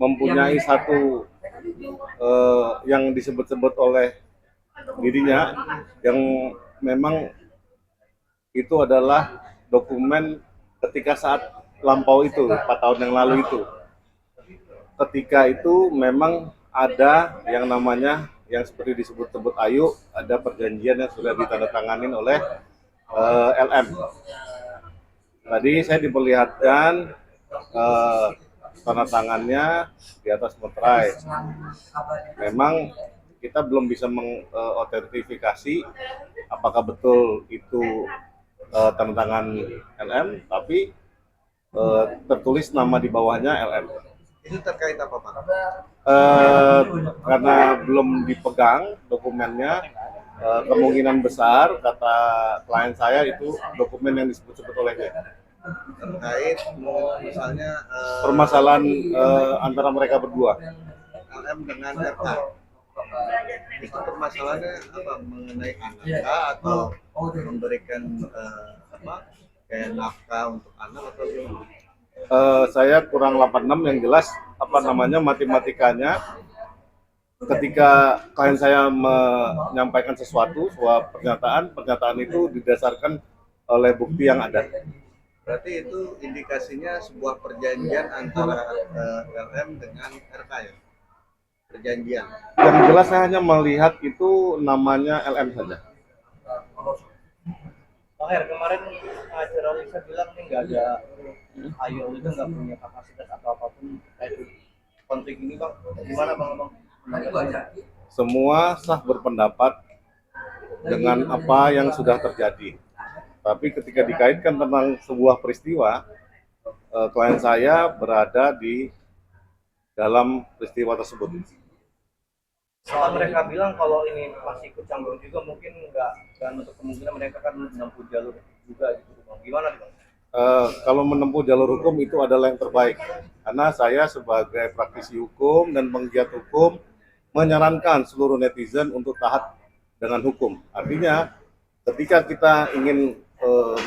mempunyai satu yang disebut-sebut oleh dirinya yang memang itu adalah dokumen ketika saat lampau itu 4 tahun yang lalu itu. Ketika itu memang ada yang namanya yang seperti disebut-sebut Ayu, ada perjanjian yang sudah ditandatangani oleh LM. Tadi saya diperlihatkan tanda tangannya di atas materai. Memang kita belum bisa mengotentifikasi apakah betul itu tanda tangan LM, tapi tertulis nama di bawahnya LM. Itu terkait apa, Pak? Karena belum dipegang dokumennya, kemungkinan besar kata klien saya itu dokumen yang disebut-sebut olehnya. Terkait misalnya Permasalahan antara mereka berdua. LM dengan RK. Itu permasalahannya apa? Mengenai anak atau memberikan kayak nafkah untuk anak atau gimana? Saya kurang 86 yang jelas apa namanya matematikanya ketika klien saya menyampaikan sesuatu sebuah pernyataan itu didasarkan oleh bukti yang ada. Berarti itu indikasinya sebuah perjanjian antara LM dengan RK ya? Perjanjian. Yang jelas saya hanya melihat itu namanya LM saja. Bang Her, kemarin acara Lisa bilang nih nggak ada Ayo itu nggak punya kapasitas atau apapun terkait konflik ini bang. Gimana bang? Semua sah berpendapat dengan apa yang sudah terjadi. Tapi ketika dikaitkan tentang sebuah peristiwa, klien saya berada di dalam peristiwa tersebut. Setelah mereka bilang kalau ini masih ikut campur juga mungkin nggak, dan untuk kemungkinan mereka kan menempuh jalur juga gitu bang. Gimana bang? Kalau menempuh jalur hukum itu adalah yang terbaik, karena saya sebagai praktisi hukum dan penggiat hukum menyarankan seluruh netizen untuk taat dengan hukum. Artinya ketika kita ingin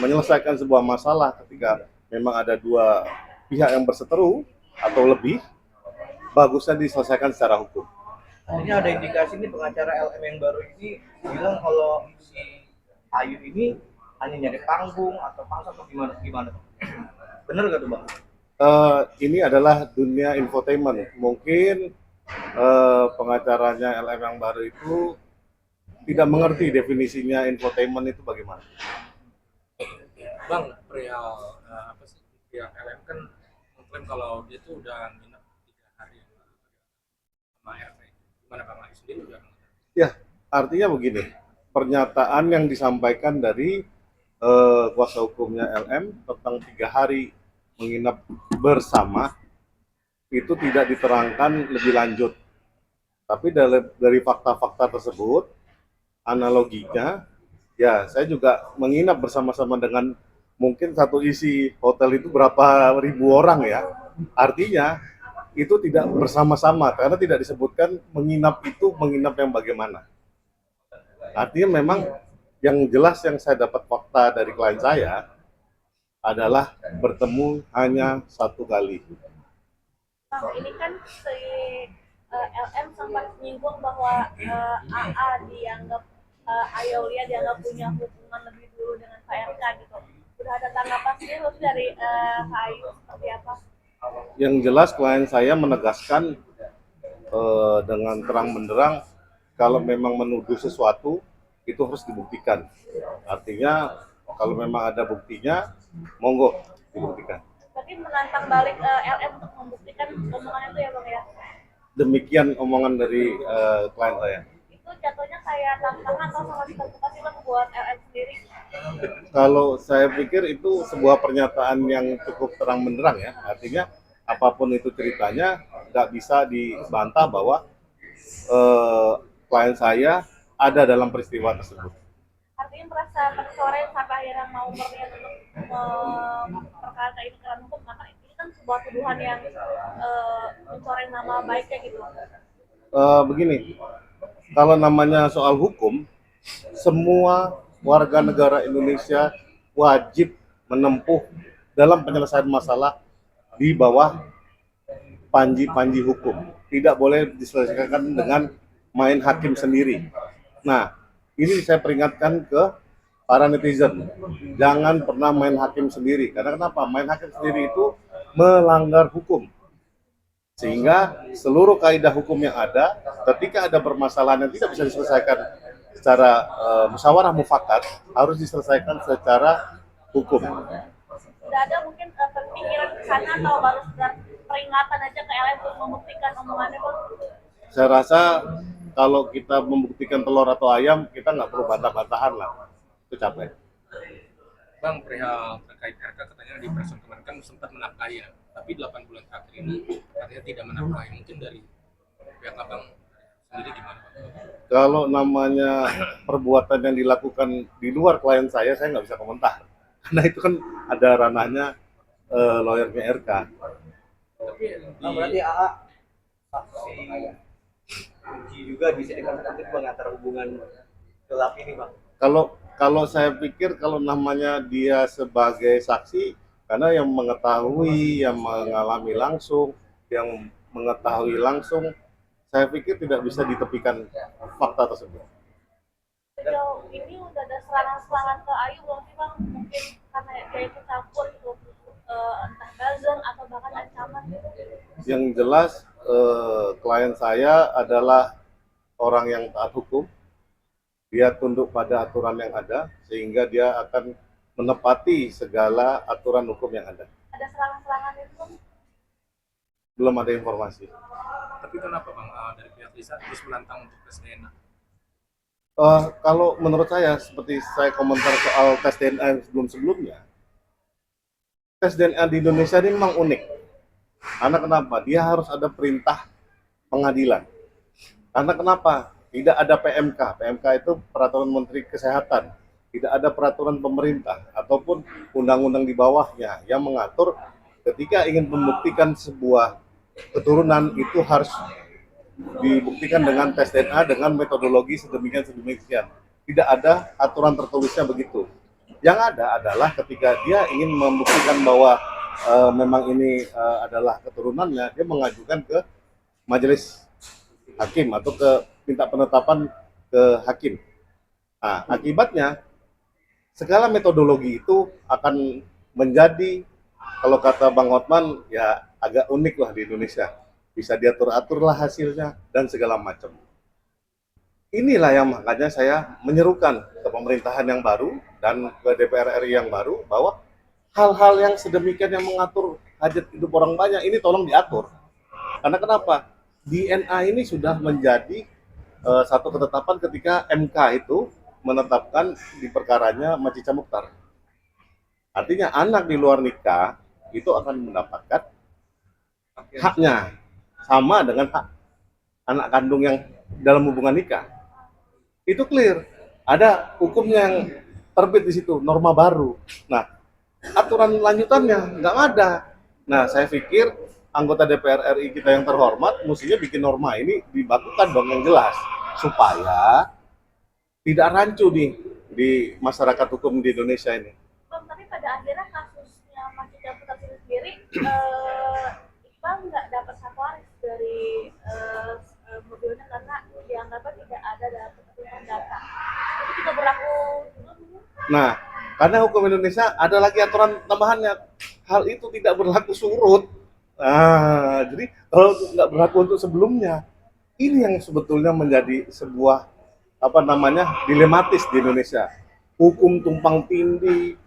menyelesaikan sebuah masalah, ketika memang ada dua pihak yang berseteru atau lebih, bagusnya diselesaikan secara hukum. Ini ada indikasi nih pengacara LM yang baru ini bilang kalau si Ayu ini hanya nyari panggung atau pangsa atau gimana? Bener gak tuh bang? Ini adalah dunia infotainment. Mungkin pengacaranya LM yang baru itu tidak mengerti definisinya infotainment itu bagaimana. Bang, perihal apa sih? Pihak LM kan mengklaim kalau dia tuh udah nginep 3 hari sama RT. Gimana Bang Ayu sendiri udah? Ya, artinya begini, pernyataan yang disampaikan dari kuasa hukumnya LM tentang 3 hari menginap bersama itu tidak diterangkan lebih lanjut. Tapi dari fakta-fakta tersebut, analoginya, ya saya juga menginap bersama-sama dengan mungkin satu isi hotel itu berapa ribu orang ya. Artinya itu tidak bersama-sama karena tidak disebutkan menginap itu menginap yang bagaimana. Artinya memang yang jelas yang saya dapat fakta dari klien saya adalah bertemu hanya 1 kali. Bang, ini kan si LM sempat menyinggung bahwa AA dianggap Ayolia dianggap punya hubungan lebih dulu dengan KRK gitu. Udah ada tanggapan sendiri dari Kak Ayu seperti apa? Yang jelas klien saya menegaskan dengan terang benderang kalau memang menuduh sesuatu itu harus dibuktikan. Artinya kalau memang ada buktinya, monggo dibuktikan. Tapi menantang balik LM untuk membuktikan omongan itu ya bang ya? Demikian omongan dari klien saya. Itu jatuhnya kayak tantangan atau sama sih bang buat LM sendiri? Kalau saya pikir itu sebuah pernyataan yang cukup terang benderang ya. Artinya apapun itu ceritanya nggak bisa dibantah bahwa klien saya ada dalam peristiwa tersebut. Artinya merasa tercoreng sampai akhirnya mau berniat untuk perkara ini ke hukum karena ini kan sebuah tuduhan yang mencoreng nama baiknya gitu. Begini, kalau namanya soal hukum, semua warga negara Indonesia wajib menempuh dalam penyelesaian masalah di bawah panji-panji hukum. Tidak boleh diselesaikan dengan main hakim sendiri. Nah, ini saya peringatkan ke para netizen, jangan pernah main hakim sendiri. Karena kenapa? Main hakim sendiri itu melanggar hukum. Sehingga seluruh kaidah hukum yang ada, ketika ada permasalahan yang tidak bisa diselesaikan secara musyawarah mufakat, harus diselesaikan secara hukum. Sudah ada mungkin pemikiran ke sana atau baru sekedar peringatan aja ke LM untuk membuktikan omongannya Bang? Saya rasa kalau kita membuktikan telur atau ayam, kita nggak perlu bantah-bantahan lah. Itu capek. Bang, perihal terkait RK katanya di Person Kemenkan sempat menafkahi ya, tapi 8 bulan terakhir ini katanya tidak menafkahi. Mungkin dari pihak abang sendiri gimana, Bang? Kalau namanya perbuatan yang dilakukan di luar klien saya nggak bisa komentar. Karena itu kan ada ranahnya lawyernya RK. Tapi Bang, berarti AA saksi kunci juga bisa dikatakan Bang antara hubungan gelap ini Bang. Kalau saya pikir kalau namanya dia sebagai saksi, karena yang mengetahui, yang mengalami langsung, yang mengetahui langsung, saya pikir tidak bisa ditepikan fakta tersebut. Sejauh ini udah ada serangan-serangan ke Ayu belum sih Bang? Mungkin karena dia ikut campur gitu, entah buzzer atau bahkan ancaman gitu. Yang jelas klien saya adalah orang yang taat hukum. Dia tunduk pada aturan yang ada, sehingga dia akan menepati segala aturan hukum yang ada. Ada serangan-serangan itu Bang? Belum ada informasi. tapi kenapa Bang dari pihak Lisa terus menantang untuk tes DNA? Kalau menurut saya, seperti saya komentar soal tes DNA sebelum-sebelumnya, tes DNA di Indonesia ini memang unik. Karena kenapa? Dia harus ada perintah pengadilan. Karena kenapa? Tidak ada PMK. PMK itu Peraturan Menteri Kesehatan. Tidak ada peraturan pemerintah ataupun undang-undang di bawahnya yang mengatur ketika ingin membuktikan sebuah keturunan itu harus dibuktikan dengan tes DNA dengan metodologi sedemikian. Tidak ada aturan tertulisnya begitu. Yang ada adalah ketika dia ingin membuktikan bahwa memang ini adalah keturunannya, dia mengajukan ke majelis hakim atau ke minta penetapan ke hakim. Nah, akibatnya segala metodologi itu akan menjadi, kalau kata Bang Hotman, ya agak unik lah di Indonesia. Bisa diatur-atur lah hasilnya dan segala macam. Inilah yang makanya saya menyerukan ke pemerintahan yang baru dan ke DPR RI yang baru bahwa hal-hal yang sedemikian yang mengatur hajat hidup orang banyak ini tolong diatur. Karena kenapa? DNA ini sudah menjadi satu ketetapan ketika MK itu menetapkan di perkaranya Macica Mukhtar. Artinya anak di luar nikah itu akan mendapatkan haknya sama dengan hak anak kandung yang dalam hubungan nikah. Itu clear. Ada hukumnya yang terbit di situ, norma baru. Nah, aturan lanjutannya nggak ada. Nah, saya pikir anggota DPR RI kita yang terhormat mestinya bikin norma ini dibakukan dong yang jelas supaya tidak rancu nih di masyarakat hukum di Indonesia ini. Bang, tapi pada akhirnya kasusnya Macica Mukhtar sendiri, Iqbal nggak dapat satu waris dari mobilnya karena dianggapnya tidak ada dalam ketentuan data. Itu juga berlaku. Nah, karena hukum Indonesia ada lagi aturan tambahannya, hal itu tidak berlaku surut. Nah, jadi kalau nggak berlaku untuk sebelumnya, ini yang sebetulnya menjadi sebuah dilematis di Indonesia. Hukum tumpang tindih,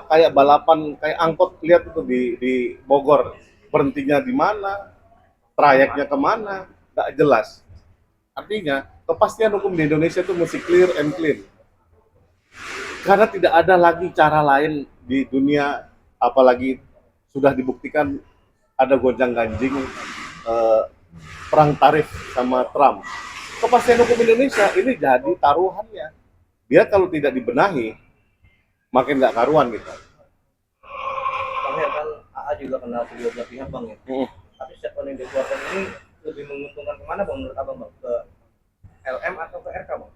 kayak balapan, kayak angkot, lihat itu di Bogor, berhentinya di mana, trayeknya kemana, nggak jelas. Artinya kepastian hukum di Indonesia itu mesti clear and clean. Karena tidak ada lagi cara lain di dunia, apalagi sudah dibuktikan ada gonjang-ganjing perang tarif sama Trump. Kepastian hukum Indonesia ini jadi taruhannya. Dia kalau tidak dibenahi, makin nggak karuan gitu. Bang ya kan AA juga kenal kedua belah pihak Bang ya. Tapi statement yang dikeluarkan ini lebih menguntungkan kemana Bang menurut Abang Bang? Ke LM atau ke RK Bang?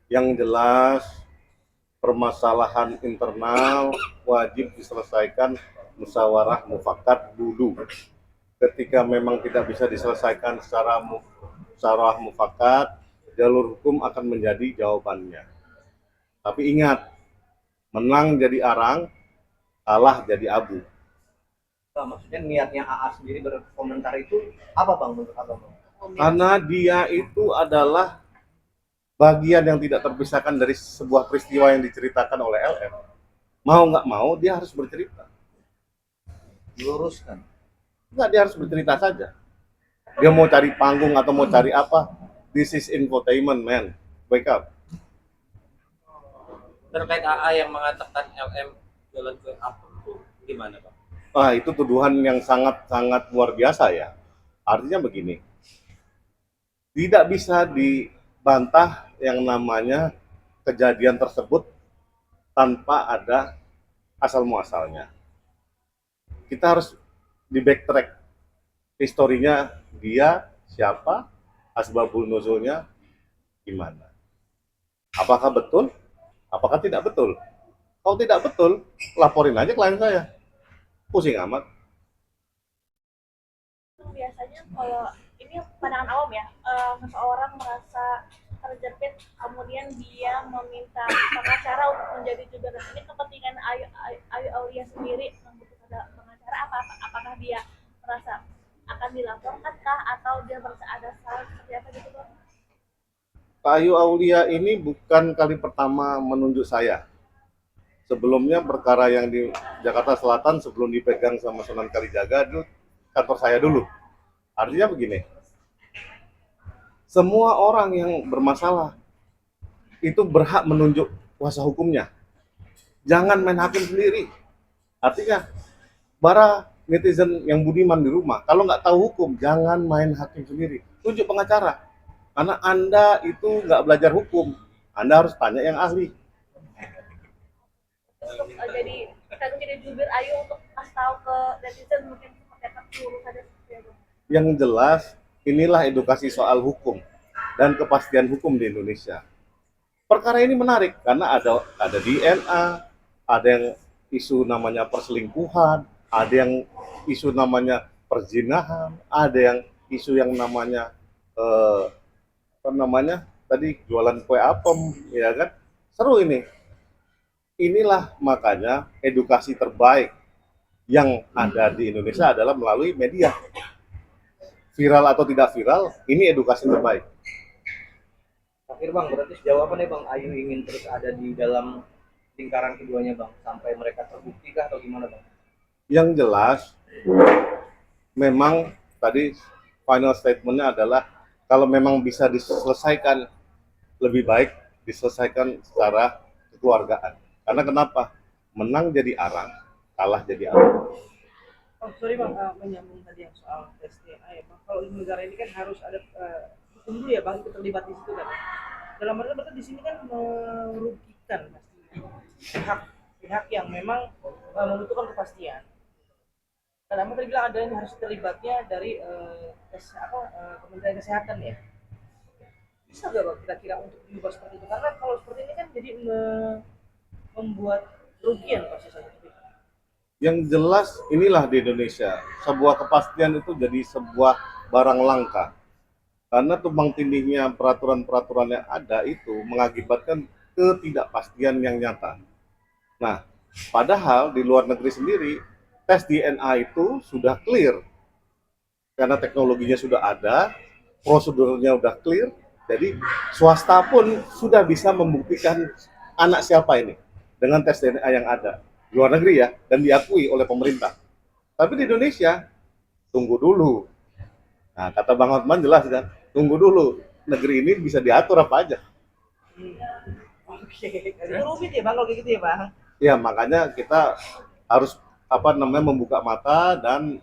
Yang jelas permasalahan internal wajib diselesaikan musyawarah mufakat dulu. ketika memang tidak bisa diselesaikan secara mufakat, jalur hukum akan menjadi jawabannya. Tapi ingat, menang jadi arang, kalah jadi abu. Maksudnya niatnya AA sendiri berkomentar itu apa bang menurut abang? Karena dia itu adalah bagian yang tidak terpisahkan dari sebuah peristiwa yang diceritakan oleh LM. Mau nggak mau, dia harus bercerita. Diluruskan. Nggak, dia harus bercerita saja. Dia mau cari panggung atau mau cari apa, this is infotainment, man. Wake up. Terkait AA yang mengatakan LM jalan ke apa itu gimana Bang? Itu tuduhan yang sangat-sangat luar biasa ya. Artinya begini, tidak bisa dibantah yang namanya kejadian tersebut tanpa ada asal muasalnya. Kita harus di backtrack historinya, dia siapa, asbabul nuzulnya gimana. Apakah betul? Apakah tidak betul? Kalau tidak betul, laporin aja klien saya. Pusing amat. Biasanya kalau ini pandangan awam ya, seseorang merasa terjepit, kemudian dia meminta pengacara untuk menjadi jubir. Ini kepentingan Ayu Aulia sendiri membutuhkan pengacara apakah dia merasa akan dilaporkan kah atau dia merasa ada salah seperti apa gitu Bang? Pak Ayu Aulia ini bukan kali pertama menunjuk saya. Sebelumnya perkara yang di Jakarta Selatan sebelum dipegang sama Sunan Kalijaga itu kantor saya dulu. Artinya begini, semua orang yang bermasalah itu berhak menunjuk kuasa hukumnya. Jangan main hakim sendiri. Artinya, para netizen yang budiman di rumah, kalau nggak tahu hukum, jangan main hakim sendiri. Tunjuk pengacara. Karena Anda itu nggak belajar hukum. Anda harus tanya yang ahli. Untuk jadi jubir Ayu untuk kasih tahu ke netizen mungkin seperti apa urusannya seperti apa. Yang jelas, inilah edukasi soal hukum dan kepastian hukum di Indonesia. Perkara ini menarik karena ada DNA, ada yang isu namanya perselingkuhan, ada yang isu namanya perzinahan, ada yang isu yang namanya apa namanya tadi jualan kue apem, ya kan? Seru ini. Inilah makanya edukasi terbaik yang ada di Indonesia adalah melalui media. Viral atau tidak viral, ini edukasi terbaik. Akhir bang, berarti sejauh apa nih bang Ayu ingin terus ada di dalam lingkaran keduanya bang sampai mereka terbukti kah atau gimana bang? Yang jelas, memang tadi final statementnya adalah kalau memang bisa diselesaikan lebih baik diselesaikan secara kekeluargaan. Karena kenapa? Menang jadi arang, kalah jadi arang. Oh, sorry bang, menyambung tadi yang soal tes DNA ya bang. Kalau di negara ini kan harus ada hukum dulu ya bang, itu terlibat di situ kan. Dalam arti berarti di sini kan merugikan pasti pihak yang memang membutuhkan kepastian. Dalam arti bilang ada yang harus terlibatnya dari Kementerian Kesehatan ya. Bisa nggak bang kira-kira untuk diubah seperti itu? Karena kalau seperti ini kan jadi membuat kerugian pasti satu pihak. Yang jelas inilah di Indonesia, sebuah kepastian itu jadi sebuah barang langka. Karena tumpang tindihnya peraturan-peraturan yang ada itu mengakibatkan ketidakpastian yang nyata. Nah, padahal di luar negeri sendiri, tes DNA itu sudah clear. Karena teknologinya sudah ada, prosedurnya sudah clear, jadi swasta pun sudah bisa membuktikan anak siapa ini dengan tes DNA yang ada. Di luar negeri ya, dan diakui oleh pemerintah. Tapi di Indonesia, tunggu dulu. Nah, kata Bang Hotman jelas kan, tunggu dulu. Negeri ini bisa diatur apa aja. Oke, itu rumit ya bang kalau kayak gitu ya bang. Ya, makanya kita harus membuka mata dan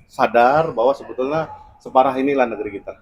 sadar bahwa sebetulnya separah inilah negeri kita.